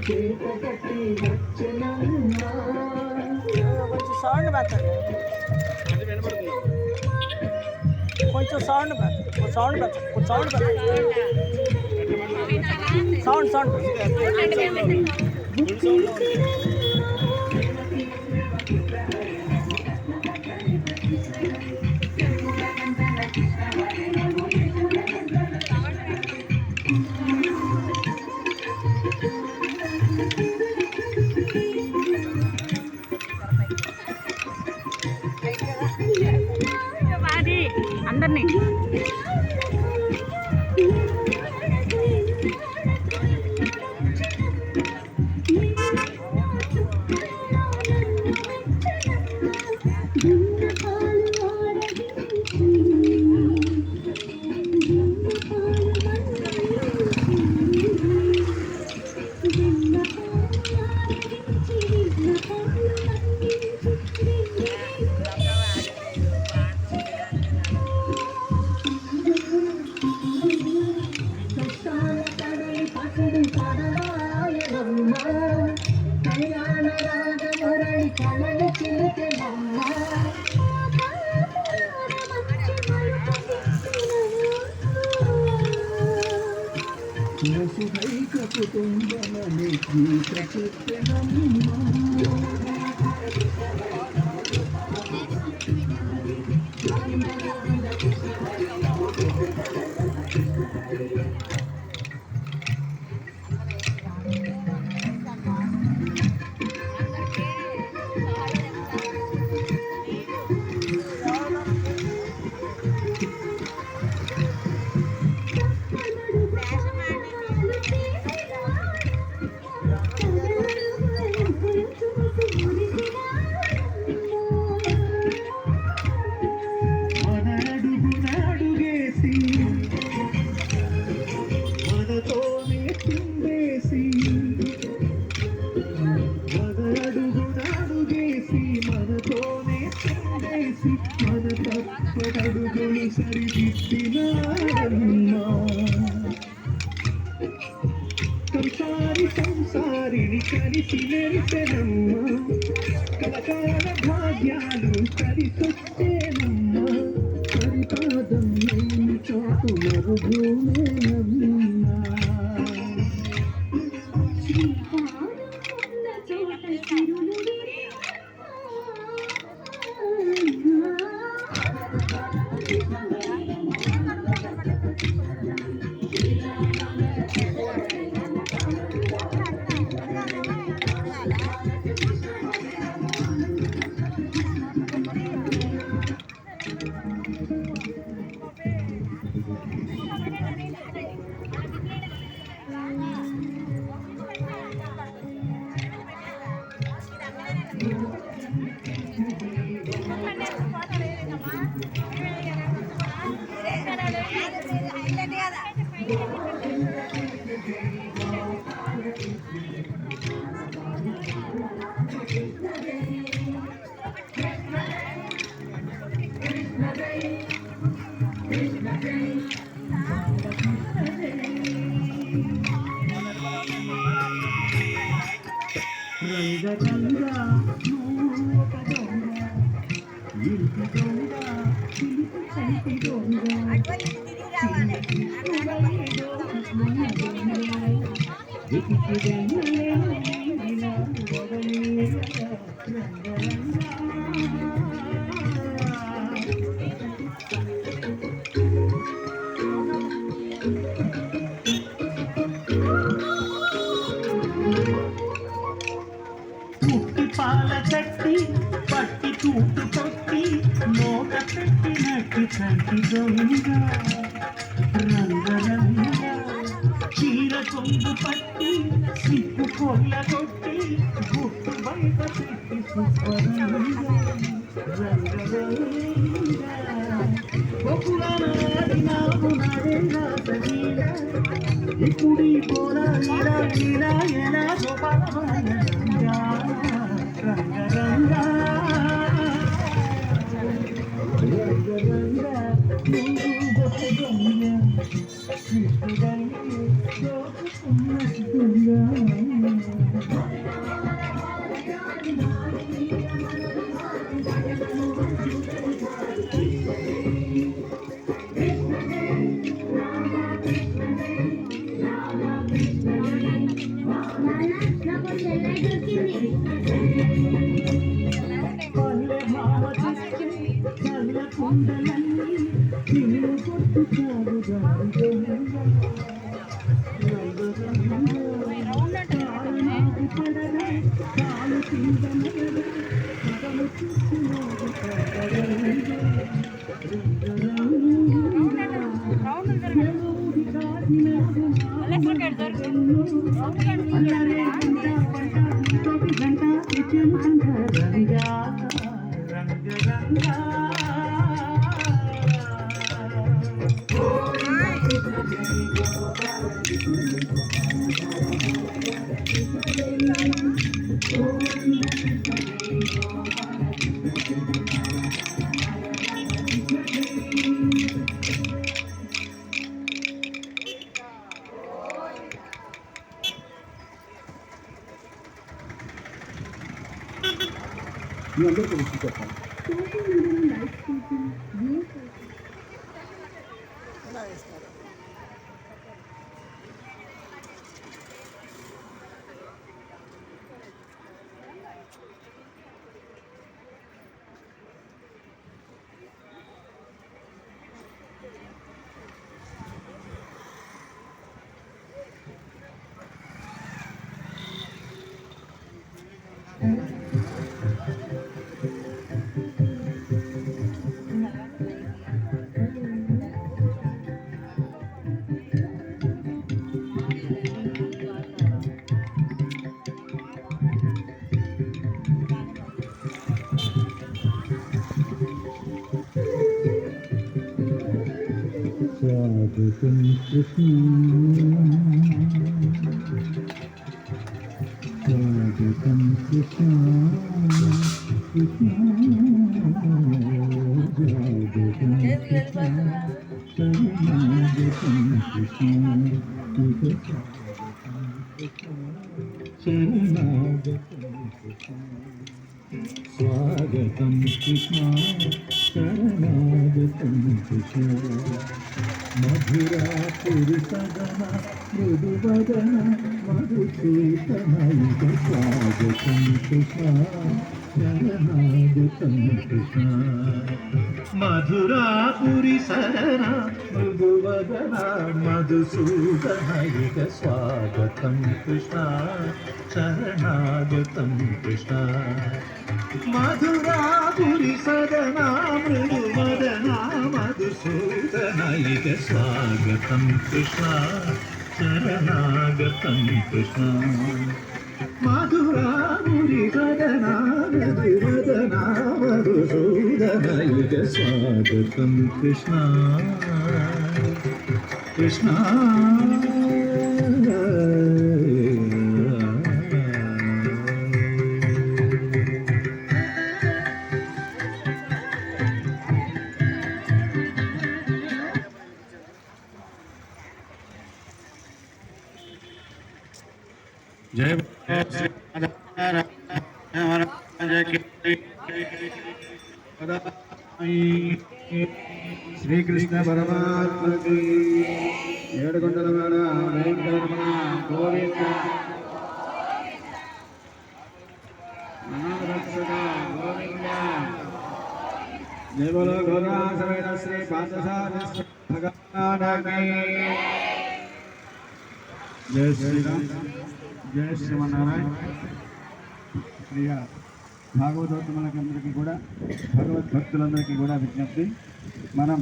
కొంచెం సౌండ్ పెట్టండి, కొంచెం సౌండ్ పెట్టండి, సౌండ్ పెట్టండి, సౌండ్ పెట్టండి, సౌండ్ సౌండ్ అందరినీ వసుధైక కుటుంబమనే గీత చెప్పెనమ్మా మన తప్పడుగులు సరిదిద్దినారమ్మా సంసారి సంసారిని కలిసి మెరిసెనమ్మా కలకాల భాగ్యాలు కలిసొచ్చేనమ్మా పరిపాదం లేని చోటు మరుభూమేనమ్మా రంగరంగా నువ్వు ఒక దొంగ ఇంటి దొంగ చిలుపు చంటి దొంగ పాల చట్టి పట్టి చూపు కొట్టి మోక పెట్టినట్టు చంటి దొంగ రంగరంగా చీర కొంగు పట్టి సిగ్గు కొల్ల కొట్టి గుట్టు బయట పెట్టి సుబ్బరంగా రంగరంగా ఒకనాడినావు నరేంద్ర సజీల ఇప్పుడి పోరా ఇలా ఇలా ఎలా గోపాలంగా రంగరంగా రంగరంగా నువ్వు గొప్ప దొంగ కృష్ణుడై దోచుకున్న దొంగ మీ అందరూ కలిసి చెప్పాలి. ఎలా వేస్తారు? स्वागतं कृष्ण स्वागतं कृष्ण कृष्ण स्वागतं शरणागतं कृष्ण मधुरापुरी सदना मृदुवदन मधुसूदनैक स्वागतं कृष्ण शरणागतं कृष्ण मधुरापुरी सदना मृदुवदन मधुसूदनैक स्वागतं कृष्ण शरणागतं कृष्ण मधुरापुरी सदना मृदुवदना मधुसूदनैक स्वागतं कृष्ण शरणागतं कृष्ण मधुरापुरी सदना मृदुवदना मधुसूदनैक स्वागतं कृष्ण कृष्ण जय श्री कृष्ण परमात्मा की ఏడుకొండలవాడ వెంకటరమణ గోవింద నామరక్షక గోవింద జయ బోలో గోరా సమేత శ్రీ పార్థసారథి భగవాన్ की జయ శ్రీరామ్ జయ శ్రీమన్నారాయణ ప్రియ భాగవతోత్తములందరికీ కూడా భగవద్భక్తులందరికీ కూడా విజ్ఞప్తి, మనం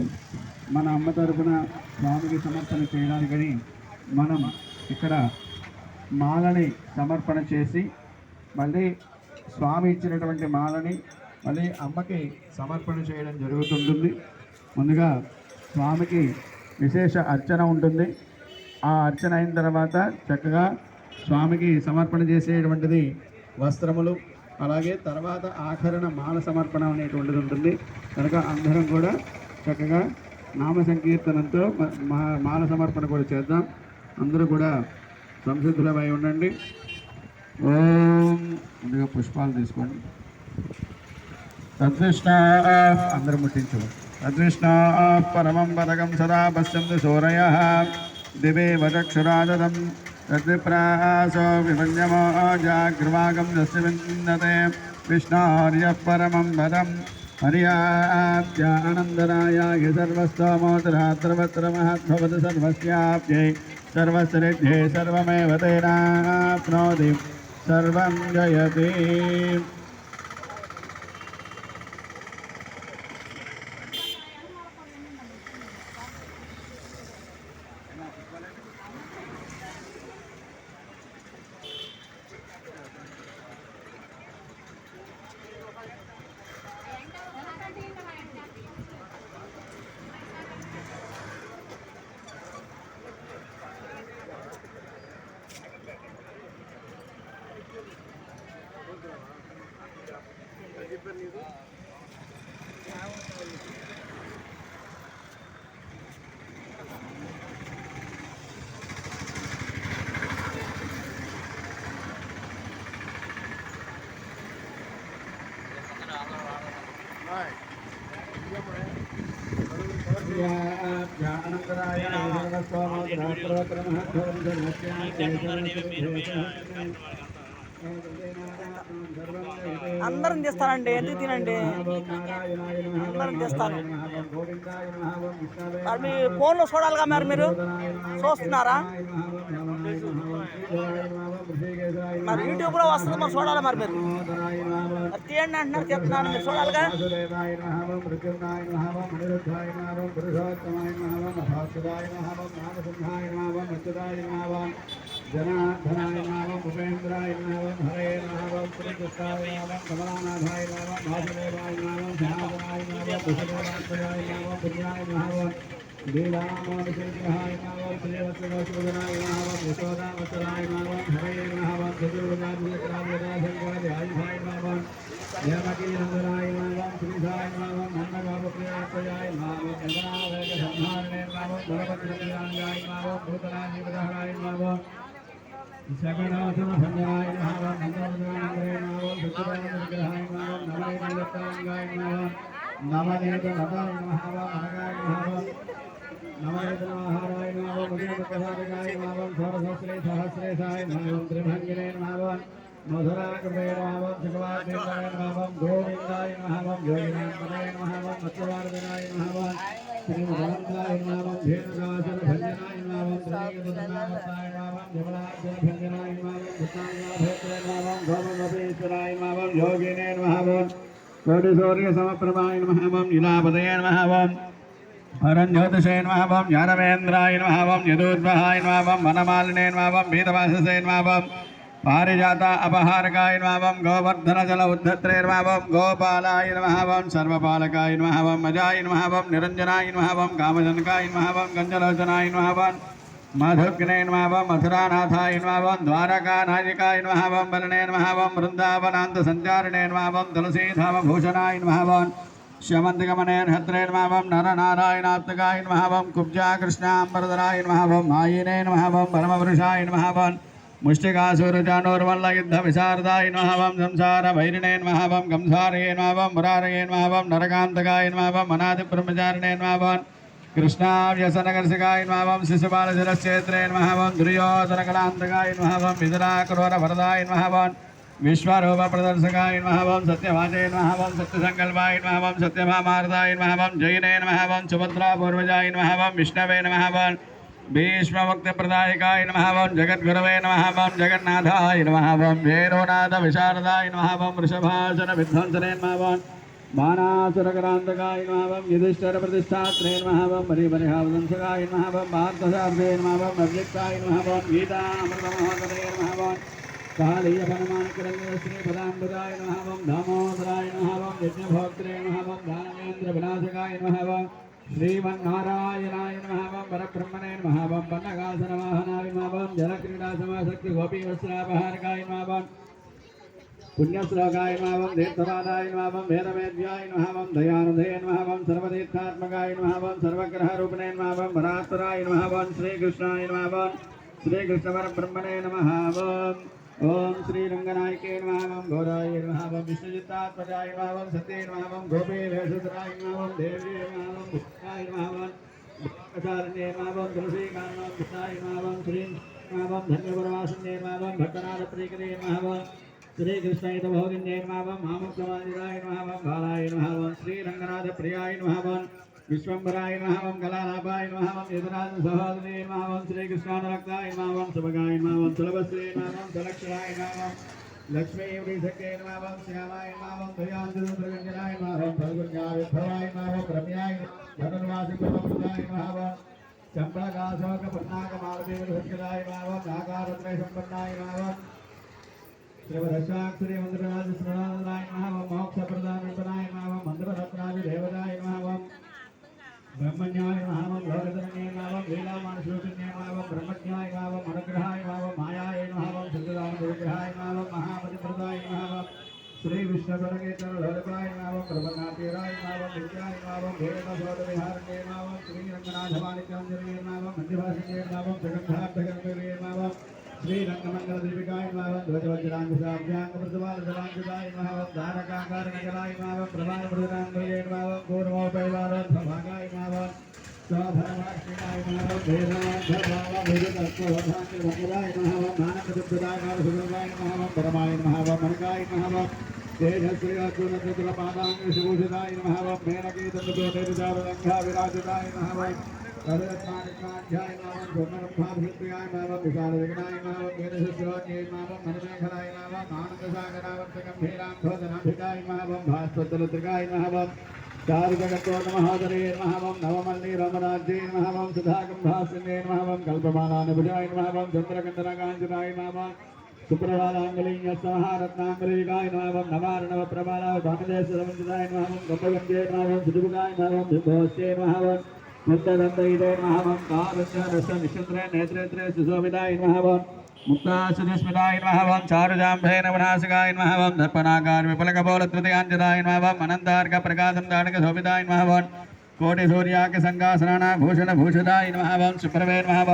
మన అమ్మ తరపున స్వామికి సమర్పణ చేయడానికని మనం ఇక్కడ మాలని సమర్పణ చేసి మళ్ళీ స్వామి ఇచ్చినటువంటి మాలని మళ్ళీ అమ్మకి సమర్పణ చేయడం జరుగుతుంటుంది. ముందుగా స్వామికి విశేష అర్చన ఉంటుంది. ఆ అర్చన అయిన తర్వాత చక్కగా స్వామికి సమర్పణ చేసేటువంటిది వస్త్రములు, అలాగే తర్వాత ఆఖరణ మాల సమర్పణ అనేటువంటిది ఉంటుంది. కనుక అందరం కూడా చక్కగా నామ సంకీర్తనంతో మాల సమర్పణ కూడా చేద్దాం. అందరూ కూడా సంసిద్ధులమై ఉండండి. ఓం ముందుగా పుష్పాలు తీసుకోండి. తద్విష్ణ అందరూ ముట్టించు. తద్విష్ణ పరమం పదకం సదా పశ్యంతు శౌరయః దివే వచక్షురాదదం తద్విప్రాసో విభంజమో జాగ్రవాగం దస్య విందతే విష్ణోర్యః పరమం పదం హరియాప్యానందరాయాయ సర్వస్తోమోత్తరాత్రవత్ర మహద్భవతి సర్వస్యాప్యై సర్వస్యరిద్ధే సర్వమేవ తేనాప్నోతి సర్వం జయతి. అందరం తీస్తానండి, ఎందుకు తినండి, అందరం తీస్తాను. మరి మీ ఫోన్లో చూడాలిగా, మరి మీరు చూస్తున్నారా? మరి యూట్యూబ్లో వస్తుంది, మరి చూడాలి. మరి మీరు మరి తీయండి అంటున్నారు, చెప్తున్నాను, మీరు చూడాలిగా. జనార్దనాయ నమః ఉపేంద్రాయ నమః హరే నమః శ్రీకృష్ణాయ నమః కమలానాథాయ నమః వాసుదేవాయ నమః ధ్యానాయ నమః కుశలవాయ నమః పుణ్యాయ నమః లీలామానుషేభ్యాయ నమః శ్రీవత్సవసుధనాయ నమః యశోదావత్సలాయ నమః హరే నమః చతుర్భుజాయ నమః దేవకీనందనాయ నమః శ్రీధాయ నమః నన్నగామప్రియాయ నమః చంద్రావేగ సంహారణే నమః బలభద్రాయ నమః భూతనాజీవదహరాయ నమః శగణాసుర భంజనాయ నమః నందనాయ నమః సత్యవాయ నమః నమః నమః నమః నమః అనగాయ నమః నమః నమః ముదిరపదాయ నమః సహస్రే సహస్రేశాయ నమః త్రిభంగినే నమః మధురాకృతే నమః శివాదేవాయ నమః గోవిందాయ నమః యోగినాయ నమః మత్స్యవార్ధనాయ నమః శ్రీమదాయ నమః భేదదాసర భంజనాయ నమః శ్రీగదనామతాయ నమః జమలాజ భంజనాయ నమః కృష్ణాయ నమః గోమగోపేశ్వరాయ నమః యోగినే నమః కోటి సూర్య సమప్రభాయ నమః నీలాపదయ నమః పరంజ్యోతిషే నమః జ్ఞానవేంద్రాయ నమః యదూర్వహాయ నమః వనమాలినే నమః భీతవాససే నమః పారిజాత అపహారకాయ నమః గోవర్ధన జల ఉద్ధత్రే నమః గోపాలాయ నమః సర్వపాలకాయ నమః అజాయ నమః నిరంజనాయ నమః కామజనకాయ నమః గంజలోచనాయ నమః మధుగ్నే నమః మధురానాథాయ నమః ద్వారకానాయకాయ నమః బలనే నమః బృందావనాంత సంచారిణే నమః తులసీధామ భూషణాయ నమః श्यमंतिगमने हत्रे नमः नरनारायणात्मकाय नमः कुब्जा कृष्णांबरधराय नमः मायिने नमः परमपुरुषाय नमः मुष्टिकासुरचानोर्मल्लयुद्धविशारदाय नमः संसार भैरिणे नमः कंसारये नमः मुरारये नमः नरकान्तकाय नमः मनादिब्रह्मचारिणे नमः कृष्णाव्यसनकर्षकाय नमः शिशुपालशिरश्चेत्रे नमः दुर्योधनकलान्तकाय नमः विदुराक्रूरवरदाय नमः विश्वरूप प्रदर्शकाय नमः सत्यवाचे नमः सत्यसंकल्पाय नमः सत्यभामार्ताय नमः जयिने नमः सुभद्रा पूर्वजाय नमः विष्णवे नमः भीष्ममुक्तिप्रदायकाय नमः जगद्गुरवे नमः जगन्नाथाय नमः वेरोनाथ विशारदाय नमः वृषभासन विध्वंसने नमः बाणासुरकरान्तकाय नमः युधिष्ठिर प्रतिष्ठात्रे नमः परिपरिहावंसकाय नमः पार्थसारथे नमः अव्यक्ताय नमः गीता अमृतमहोदये नमः कालीय हनुमानकरण्य श्री पदाम्बुजाय नमः दामोदराय नमः यज्ञभोक्त्रे नमः दानवेन्द्र विनाशकाय नमः श्रीमन्नारायणाय नमः परब्रह्मणे नमः पन्नगासनवाहनाय नमः जलक्रीडासमासक्ति गोपीवस्त्रापहारकाय नमः पुण्यश्लोकाय नमः तीर्थपादाय नमः वेदवेद्याय नमः दयानिधये नमः सर्वतीर्थात्मकाय नमः सर्वग्रहरूपिणे नमः परात्पराय नमः श्रीकृष्णाय नमः श्रीकृष्णपरब्रह्मणे नमः ओम श्री रंगनायके नमः घोराय नमः विष्णुचित्तात्मजाय नमः सत्ये नमः गोपे वेशुधराय नमः देवी नमः कृष्णाय नमः आचार्ये नमः तुलसीकान्ताय कृष्णाय नमः श्री नमः धन्यवरवासिने नमः भक्तनाथ प्रियकरे नमः श्री कृष्णाय भोगिन्ये नमः मामुक्तमादिराय नमः बालाय नमः श्री रंगनाथ प्रियाय नमः विश्वंभराय नमः कलालाभाय नमः यदुराज सहोदरे नमः श्री कृष्णानरक्ताय नमः सुभगाय नमः सुलभश्री नमः सलक्षणाय नमः लक्ष्मी वृषके नमः श्यामाय नमः दयाञ्जनाय नमः फल्गुण्याय भवाय नमः रम्याय धनुर्वासी प्रभुजाय नमः चंपकाशोक पन्नाक मालदेव सत्कराय नमः नागारत्ने संपन्नाय नमः श्रीवरसाक्षरी मंत्रराज स्मरणाय नमः मोक्षप्रदानाय नमः मंत्ररत्नाय देवताय नमः ब्रह्मण्याय नमः लोकधरणे नमः लीलामानसरूपिणे नमः ब्रह्मज्ञाय नमः मनोग्रहाय नमः मायाय नमः सत्यदानविग्रहाय नमः महापतिप्रदाय नमः श्री विष्णुपरमेश्वर वल्लभाय नामं प्रभन्नातीराय नामं विद्याय नामं वेदसोदविहारणे नामं श्रीरङ्गनाथवाणिज्याञ्जलिये नामं मध्यभाषिणे नामं जगन्नाथगणपतिये नामं श्रीरङ्गमङ्गलदीपिकाय नामं ध्वजवज्राङ्गुशाभ्याङ्गमृतवालजलाङ्गुदाय नामं धारकाकारनगराय नामं प्रमाणमृतनाङ्गये नामं पूर्णोपैवारोद्धभागाय नामं स्वाभरवाक्षिणाय नामं वेदान्तभावमुदितत्ववधान्यवङ्गलाय नामं मानकदुग्धदायकालसुगन्धाय नामं परमाय नामं मनकाय नामं तेजश्रीअर्जुनचतुरपादाङ्गशभूषिताय नामं मेनकीतन्तुकोटेरिदारलङ्घा विराजिताय नामं तदेत्मानिकाध्याय नामं स्वर्णरम्भाभिषिक्ताय नामं विशालविघ्नाय नामं वेदशस्त्रोन्यै नामं मनमेखलाय नामं आनन्दसागरावर्तगम्भीराम्भोजनाभिकाय नामं भास्वत्तलुत्रिकाय नामं चारुजगत्तोन्महोदरे नमः नवमल्ली रामराज्ये नमः सुधागम्भासिने नमः कल्पमालानुभुजाय नमः चन्द्रकन्दनकाञ्चनाय नमः सुप्रभालाङ्गलीयसहारत्नाङ्गलीकाय नमः नवार्णवप्रभालाय भानुदेशरवञ्जिताय नमः गम्भगन्धे नमः सुदुभुगाय नमः विभोस्ये नमः मुक्तदन्तयुते नमः कारुण्यरसनिश्चन्द्रे नेत्रेत्रे सुशोभिताय नमः मुक्तासुस्मिताय नमः चारुजाम्भे नवनासिकाय नमः दर्पणाकार विपुलकपोलत्रितयाञ्जनाय नमः अनन्तार्कप्रकाशं दानकशोभिताय नमः कोटिसूर्याकसङ्कासनानाभूषणभूषिताय नमः सुप्रभे नमः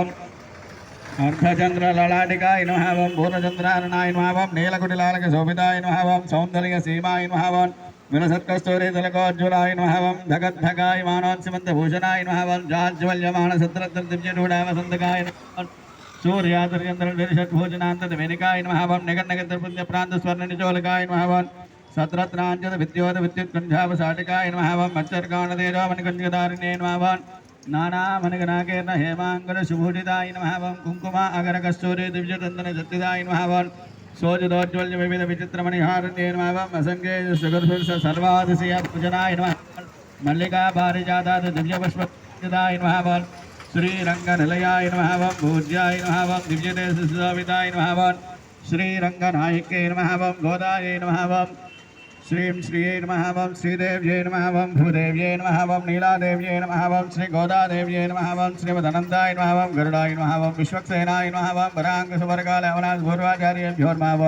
अर्धचन्द्रललाटिकाय नमः पूर्णचन्द्रारणाय नमः नीलकुटिलालकशोभिताय नमः सौन्दर्यसीमाय नमः विलसत्कस्तूरितलकोज्ज्वलाय नमः धगद्धगाय मानोत्सिमन्तभूषणाय नमः जाज्ज्वल्यमानसत्रदिव्यरूढावसन्तकाय नमः सूर्यादर्यन्द्रषड्भोजनान्तवेनिकाय नमः निगन्नगतरपुण्यप्रान्तस्वर्णनिचोलकाय नमः सत्रत्राञ्जलविद्योतविद्युत्कुञ्जावसाटिकाय नमः मच्चर्काणतेजोमणिकुञ्जदारिणे नमः नानामणिगणाकेर्न हेमाङ्गलशुभूषिताय नमः कुङ्कुमा अगरकस्तूरी दिव्यचन्दनजत्तिदाय नमः सोजदोज्ज्वल्यविविधविचित्रमणिहारण्ये नमः असङ्गे सर्वादिशयपूजनाय नमः मल्लिका पारिजातात् दिव्यपुष्पदाय नमः श्रीरङ्गनिलयाय नमः पूज्याय नमः दिव्यदेशसुशोभिताय नमः श्रीरङ्गनायिके नमः गोदायै नमः श्रीं श्रियै नमः श्रीदेव्यै नमः भूदेव्यै नमः नीलादेव्यै नमः श्रीगोदादेव्यै नमः श्रीमदनन्दाय नमः गरुडाय नमः विश्वक्सेनाय नमः वराङ्गसुवर्गालयवनाथपूर्वाचार्येभ्यो नमः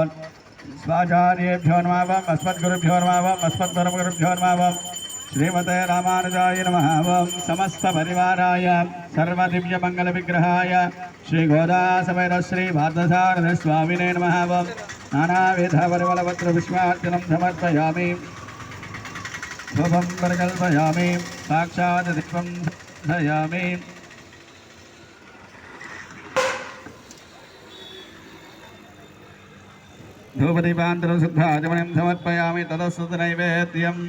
स्वाचार्येभ्यो नमः अस्मद्गुरुभ्यो नमः अस्मत्परमगुरुभ्यो नमः श्रीमते रामानुजाय नमः समस्तपरिवाराय सर्वदिव्यमङ्गलविग्रहाय श्रीगोदासमेत श्रीपार्थसारथिस्वामिने नमः नानाविधपरिमलपत्रपुष्पार्चनं समर्पयामि धूपं परिकल्पयामि साक्षात् दीपं दर्शयामि धूपदीपान्तरं शुद्धाचमनं समर्पयामि ततस्तु नैवेद्यम्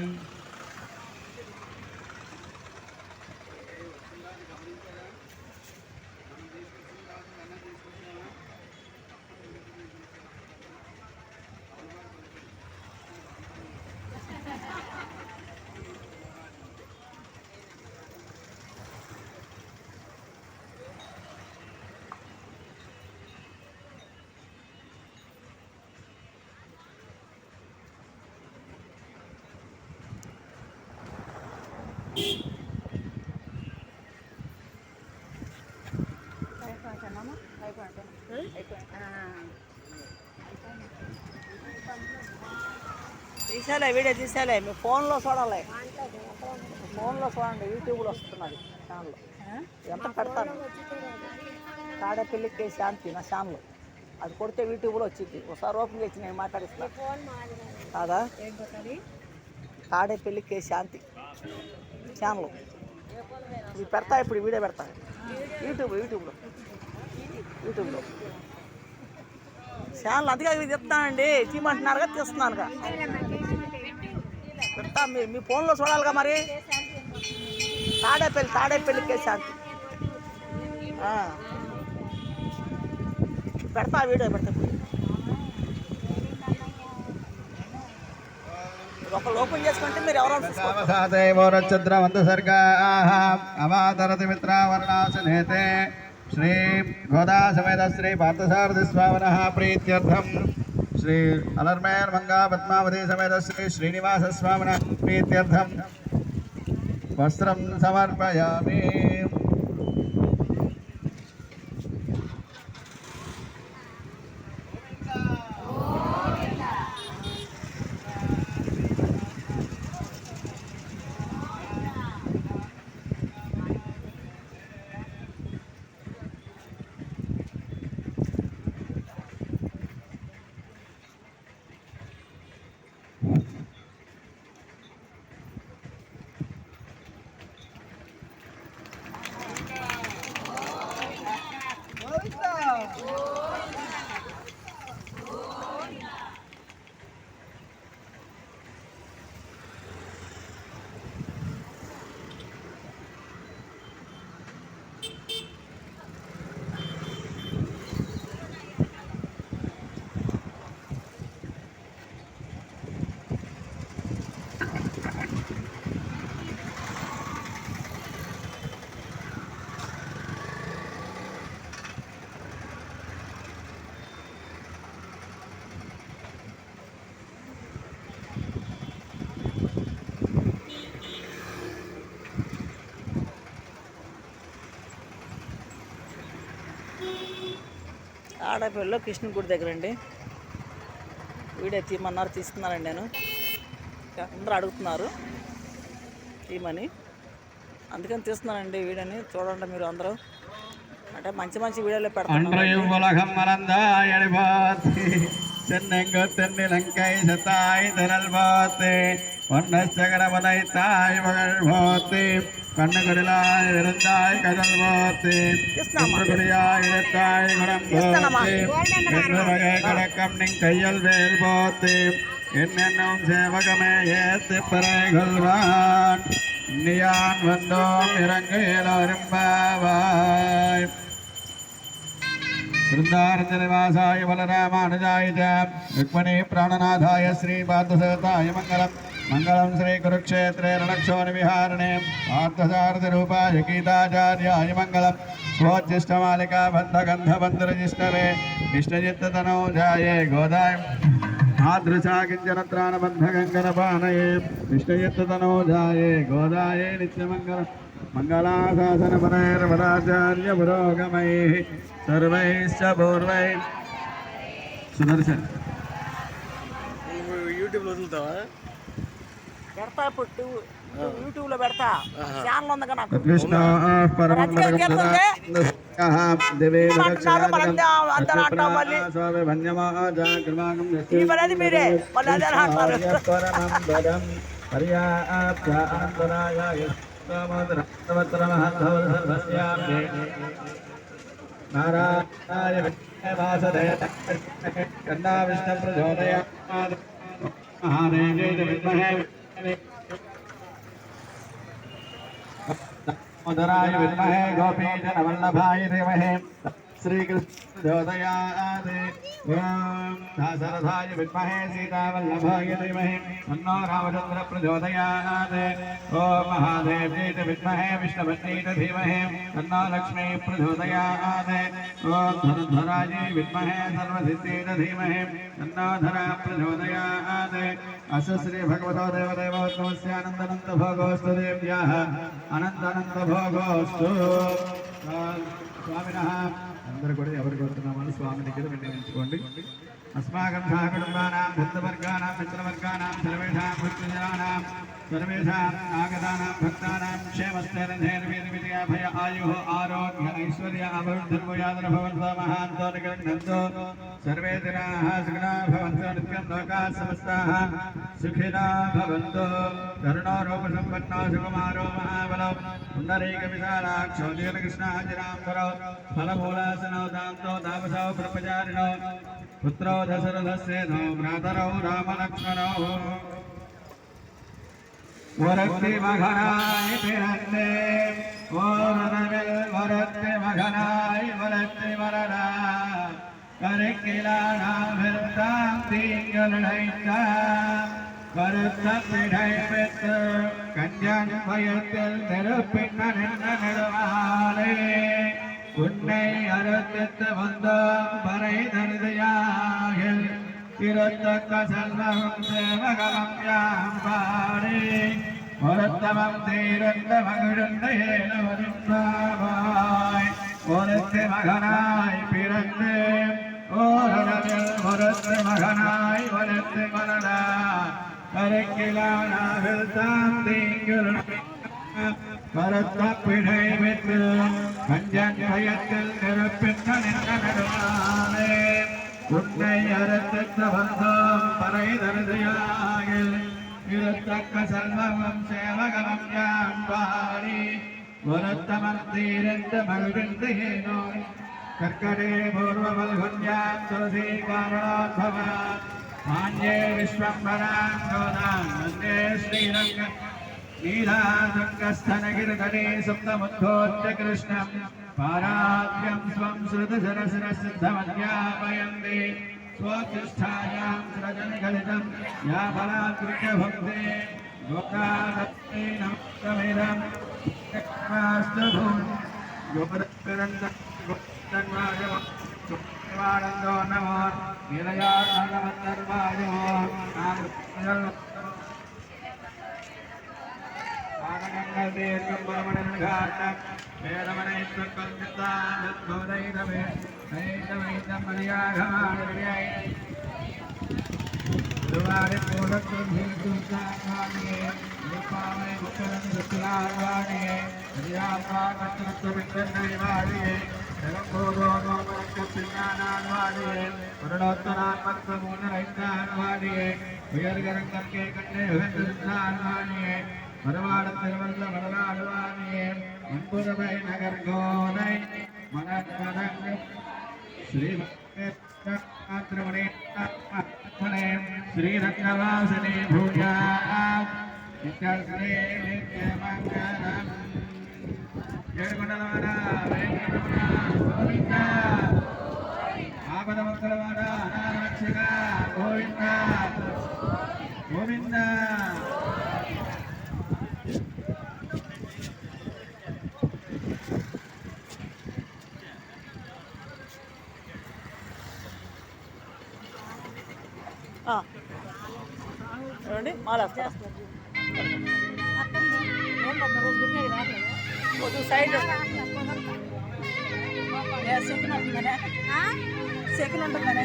తీసేలే వీడియో తీసేలే మీ ఫోన్లో చూడాలి ఫోన్లో చూడండి యూట్యూబ్లో వస్తున్నది ఛానల్ ఎంత పెడతాను తాడేపల్లికి శాంతి నా ఛానల్ అది కొడితే యూట్యూబ్లో వచ్చింది ఒకసారి ఓపెన్ చేసి నేను మాట్లాడిస్తాను కాదా తాడేపల్లికి శాంతి ఛానల్ ఇది పెడతా ఇప్పుడు వీడియో పెడతా యూట్యూబ్లో ఛానల్ అందుకే ఇది చెప్తానండి తీయమంటున్నారుగా తీస్తున్నానుగా పెడతా మీ ఫోన్లో చూడాలిగా మరి తాడేపల్లికే శాంతి పెడతా వీడియో పెడతా ఒకళ్ళు ఓపెన్ చేసుకుంటే మీరు ఎవరో అవాతరతి మిత్రావర్ణాసనేతే శ్రీ గోదా సమేత శ్రీ పార్థసారథి స్వామినః ప్రీత్యర్థం శ్రీ అలర్మేర్ మంగా పద్మావతి సమేత శ్రీ శ్రీనివాస స్వామినః ప్రీత్యర్థం వస్త్రం సమర్పయామి. తాడేపల్లిలో కృష్ణ గుడి దగ్గర అండి. వీడియో తీయమన్నారు, తీస్తున్నానండి నేను. అందరూ అడుగుతున్నారు తీయమని, అందుకని తీస్తున్నానండి వీడియోని. చూడండి మీరు అందరూ, అంటే మంచి మంచి వీడియోలు పెడతాను. தென்னெங்கு தென்னிலங்கை சத்தாய் திரள் போத்து பொன்னச்சகரமனைத்தாய் மகள் போத்து கண்ணுகளிலாய் இருந்தாய் கடல் போத்து குடியாய் இழுத்தாய் குணம் போத்து என்று வகை கடக்கம் நின் கையல் வேல் போத்து என்னென்னும் சேவகமே ஏத்து பிறை கொள்வான் இன்னியான் வந்தோம் இறங்கு எல்லோரும் பாவாய் वृंदारंजनवासाय बलरामानुजाय च रुक्मणी प्राणनाथाय श्री पार्थसहिताय मंगलम मंगलम श्री कुरुक्षेत्रे रणक्षोणविहारणे पार्थसारथिरूपाय गीताचार्याय मंगलम स्वोच्चिष्टमालिका बन्धगन्धबन्धरजिष्टवे इष्टजित्ततनोजाये गोदाय आदृशा किञ्चनत्राणबन्धगङ्गनपानये इष्टजित्ततनोजाये गोदाये नित्यमङ्गलम् मंगलाशासन पराचार्य पुरोगमैः सर्वैश्च पूर्वै सुदर्शन యూట్యూబ్లో వదులుతావా? పెడతా, ఇప్పుడు యూట్యూబ్లో పెడతా. ఛానల్ ఉంది కదా నాకు. కృష్ణ మీరే మళ్ళీ అదే అంటారు. नारायण कन्ना विष्णु प्रचोदयात् महादेव विद्महे मधुराय विद्महे गोपीजन वल्लभाय धीमहि श्रीकृष्ण प्रचोदयात् ओम दाशरथाय विद्महे सीतावल्लभाय धीमहि तन्नो रामचन्द्र प्रचोदयात् ओम महादेव्यै च विद्महे विष्णुपत्न्यै च धीमहि तन्नो लक्ष्मी प्रचोदयात् ओम धनुर्धराय विद्महे सर्वसिद्ध्यै च धीमहि तन्नो धरा प्रचोदयात् अस्य श्री भगवतो देवदेवोत्तमस्य अनन्त भोगोऽस्तु देव्याः अनन्त भोगोऽस्तु स्वामिनः అందరూ కూడా ఎవరు కోరుతున్నామని స్వామి దగ్గర విన్నవించుకోండి. अस्माकं सहकुटुम्बानां बन्धुवर्गानां मित्रवर्गानां सर्वेषां भक्तजनानां सर्वेषां आगतानां भक्तानां क्षेमस्थैर्यभय आयुः आरोग्य ऐश्वर्य अभिवृद्धिर्भूयादर्भवन्तु महान्तो निगन्तु सर्वे जनाः सुखिनः भवन्तु नित्यं लोकाः समस्ताः सुखिनः भवन्तु करुणारूपसम्पन्नो सुकुमारो महाबलो पुण्डरीकविशालाक्षो दीर्घकृष्णाजिराम्बरो फलमूलासनो दान्तो तापसो ब्रह्मचारिणो पुत्रो दशरथस्येनो भ्रातरौ रामलक्ष्मणौ वरत्ति मघनाय पिरन्ते ओरनविल वरत्ति मघनाय वरत्ति मरना करकिलाना विरतां तींगलैता वरत्त पिढै वित्त कन्यान वयत्तिल निरुपिन्ननिन्ननिडमाले उन्नै अरतित वन्दं परै दर्दयागिल तिरत्तक सल्वं सेवगमं याम्बारे वरत्तमं तीरन्दमगुरुन्दयेनवरुन्दावाय वरत्ते मघनाय पिरन्दे ओरनविल वरत्ते मघनाय वरत्ते मनना करकिलाना विरतां तींगलैता परत्त पिढै वित्त कन्यान वयत्तिल निरुपिन्ननिन्ननिडमाले उन्नै अरतित वन्दं परै दर्दयागिल तिरत्तक सल्वं सेवगमं याम्बारे वरत्तमं तीरन्दमगुरुन्दयेनो कर्कटे पूर्वफल्गुन्यां तुलसी कारणोद्भवात् मान्ये विश्वम्भरां गोदां वन्दे श्रीरङ्ग नीलादङ्गस्थनगिरितटे सुप्तमुद्भोज्य कृष्णं पाराभ्यं स्वं श्रुतशरशिरसिद्धमध्यापयन्ति स्वोच्छिष्ठायां सृजनगलितं या बलात्कृत्य भक्ते गोदादत्ते नमस्तमिदं मास्तु भूम् गोपदपिरन्दं गोपदन्वाजो सुवानन्दो नमो निलयानन्दमन्दर्वाजो नागजल దీర్ఘం పరమణం ఘాటం వేదమనైత్వం కల్పితాం యద్భోదైతమే నైతమైతం మర్యాఘమాణిర్యై దువారి పూర్ణత్వం భీతుస్తాకాణియే రూపామై ముక్కలం దుఃఖలార్వాణియే హరియాత్మాకర్తృత్వమిత్రనైవాణియే జగద్భోగోన్మోమనక్కపిన్నానాన్వాణియే వరుణోత్తరాత్మత్వమూలరైతాన్వాణియే ఉయర్గరంగర్కే కన్నే హువెందుస్తాన్వాణియే వరవాడతిరువల్ల వరలాడువాణియే మన్పురమై నగర్గోనై మనన్మనంగ శ్రీ श्रीरत्नवासिनी भूया नित्यर्षणे नित्यमङ्गलम् जयगुणलवारा वेंकटरमण गोविंद आपदमङ्गलवारा अनारक्षक गोविंद गोविंद చూడండి మాల కొంచెం సైడ్ సెకండ్ ఉంటుందనే సెకండ్ ఉంటుందనే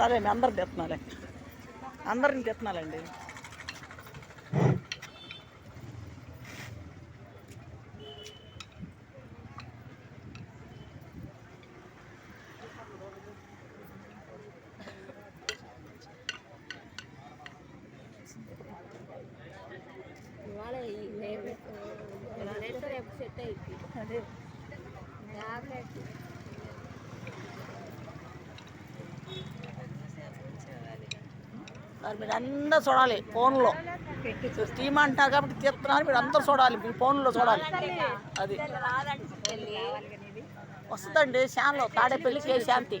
అదే అందరికి తెస్తున్నాలే అందరికి తెస్తున్నాలండి అదే మీరు అందరూ చూడాలి ఫోన్లో స్టీమ్ అంటున్నారు కాబట్టి తీస్తున్నారు మీరు అందరూ చూడాలి మీ ఫోన్లో చూడాలి అది వస్తుందండి ఛానల్ తాడేపల్లి కే శాంతి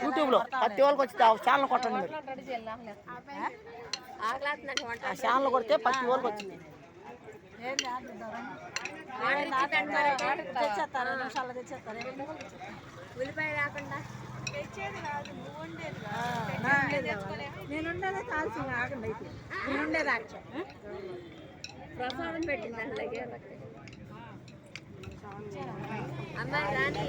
యూట్యూబ్లో ప్రతి వాళ్ళకి వచ్చి ఆ ఛానల్ కొట్టండి మీరు ఆ ఛానల్ కొడితే ప్రతి వాళ్ళకి వచ్చింది ఉల్లిపాయ రాకుండా నేనుండేదే కాల్సిన ఆగండి అయితే నేనుండేది ప్రసాదం పెట్టింది అలాగే అమ్మాయి రాని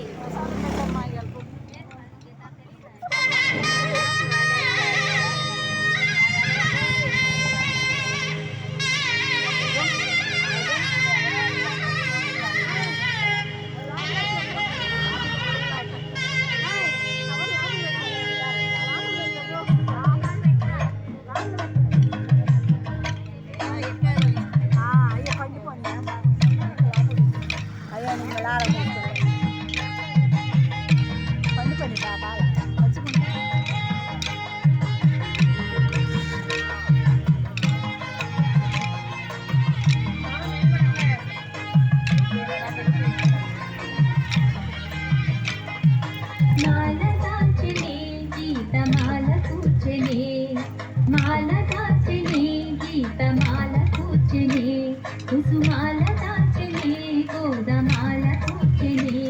కుసుమాల దాచనే గోదమాల కూర్చనే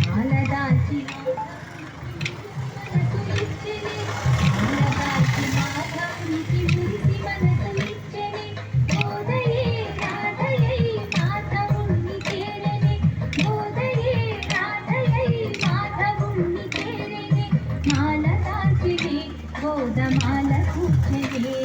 మాల దాచి మనసునిచ్చనే మాల దాచి మాధవునికి మురిసి మనసునిచ్చనే గోదయే రాధయై మాధవుని చేరనే గోదయే రాధయై మాధవుని చేరనే మాల దాచినే గోదమాల కూర్చనే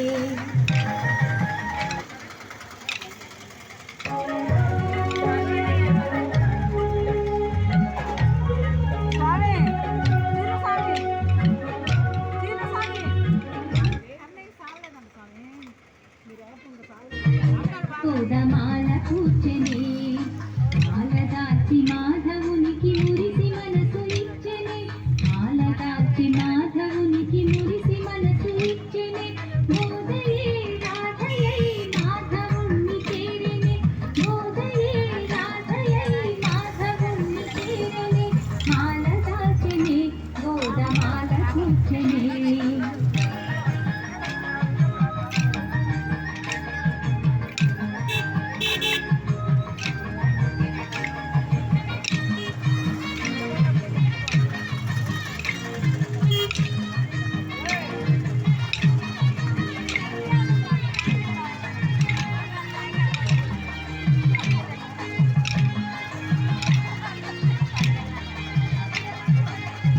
గోదమాల కూర్చనే మాల దాచి మాధవునికి మురిసి మనసు ఇచ్చనే మాల దాచి మాధవునికి మురిసి మనసు ఇచ్చనే గోదయే రాధయై మాధవుని చేరనే గోదయే రాధయై మాధవుని చేరనే మాల దాచనే గోదమాల కూర్చనే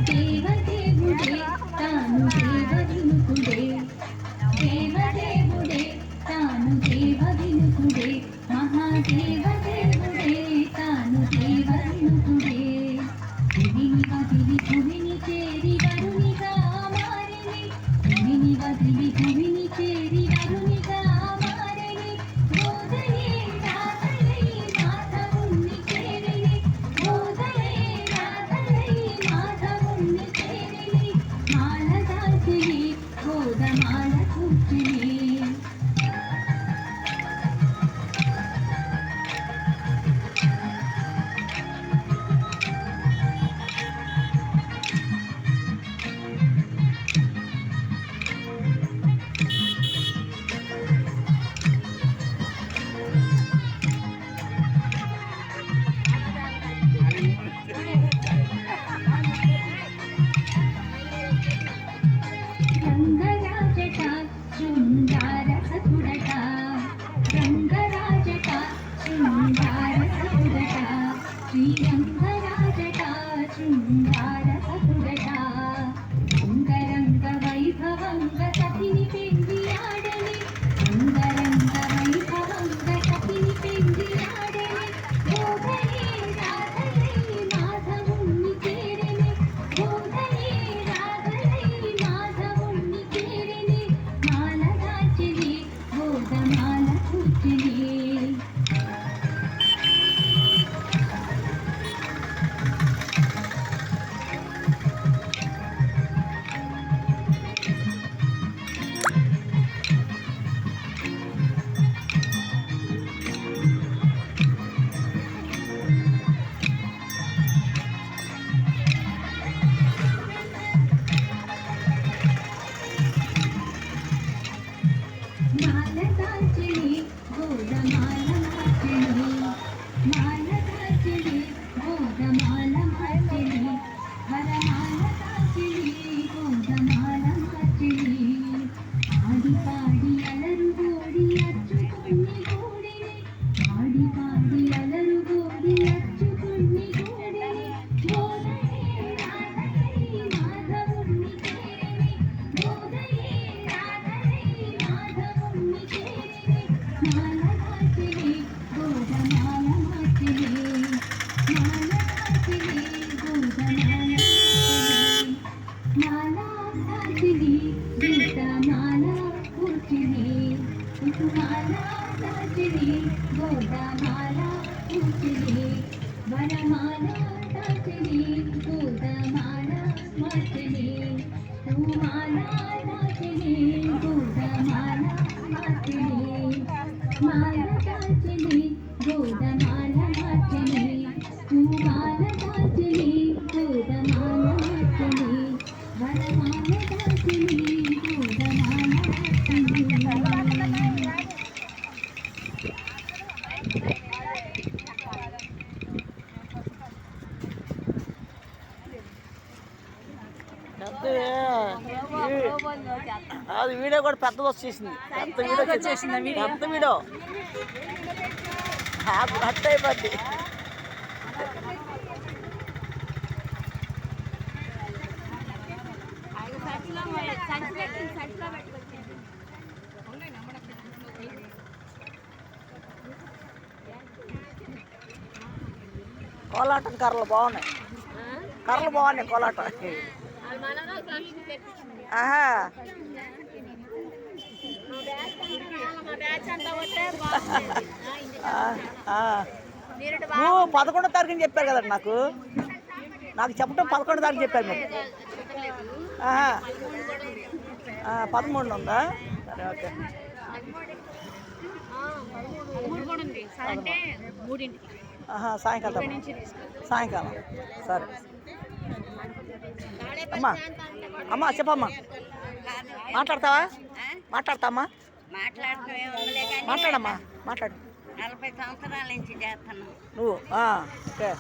దేవదేవుడే తాను దేవవినుకుడే దేవదేవుడే తాను దేవవినుకుడే మహాదేవదేవుడే తాను దేవవినుకుడే భువిని వదిలి భువిని చేరి వరునిగా మారిని భువిని వదిలి భువిని చేరి వరునిగా మారిని గోదయే రాధయై మాధవుని చేరిని గోదయే రాధయై మాధవుని చేరిని మాల దాచిని గోదమాల కూర్చుని రంగరాజట శృంగార సతుడట రంగరాజట శృంగార సతుడట శ్రీరంగరాజట శృంగార సతుడట అంగరంగ వైభవంగ సతిని పెండి ఆడని అంగరంగ వైభవంగ సతిని పెండి ఆడని గోదయే రాధయై మాధవుని చేరని గోదయే రాధయై మాధవుని చేరని మాల దాచిని గోదమాల కూర్చుని మాల దాచిని గోదమాల మార్చిని మాల దాచిని గోదమాల మార్చిని వరమాల దాచిని గోదమాల మార్చిని ఆడి పాడి అలరు గోడి అచ్చుకుని గోడిని माला नाचली गोदमाला उचली वरमाला नाचली गोदमाला नाचली तू माला नाचली गोदमाला नाचली माला नाचली गोदमाला नाचली तू माला नाचली गोदमाला नाचली वरमाला नाचली गोदमाला नाचली అది వీడియో కూడా పెద్దది వచ్చేసింది. పెద్ద వీడియో వచ్చేసింది. పెద్ద వీడియో కట్ అయిపోద్ది. కోలాటం కర్రలు బాగున్నాయి. కర్రలు బాగున్నాయి కోలాటం. ఆహా నువ్వు 11వ తారీఖుని చెప్పారు కదండి. నాకు చెప్పడం 11వ తారీఖు చెప్పారు మీరు. 13 ఉందా? సరే ఓకే. సాయంకాలం సాయంకాలం సరే అమ్మా. అమ్మా చెప్పమ్మా. మాట్లాడతామా? మాట్లాడమ్మా. మాట్లాడు. 40 సంవత్సరాల నుంచి చేస్తున్నాం. నువ్వు ఓకే.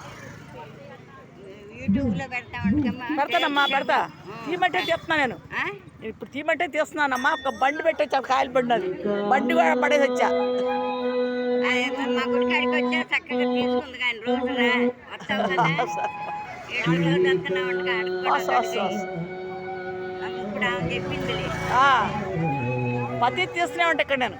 యూట్యూబ్లో పెడతానమ్మా. పెడతా. తీయమంటే తీస్తున్నా నేను. ఇప్పుడు తీయమంటే తీస్తున్నానమ్మా. ఒక బండి పెట్టొచ్చా, కాయలు బండి. అది బండి కూడా పడేసి వచ్చా. మా గుడికాడికి వచ్చా చక్కగా తీసుకుంది కానీ రోజురా వస్తావు కదా. 7 రోజులు వస్తున్నావు. ఇప్పుడు చెప్పింది పతి తీస్తూనే ఉంటా ఇక్కడ నేను.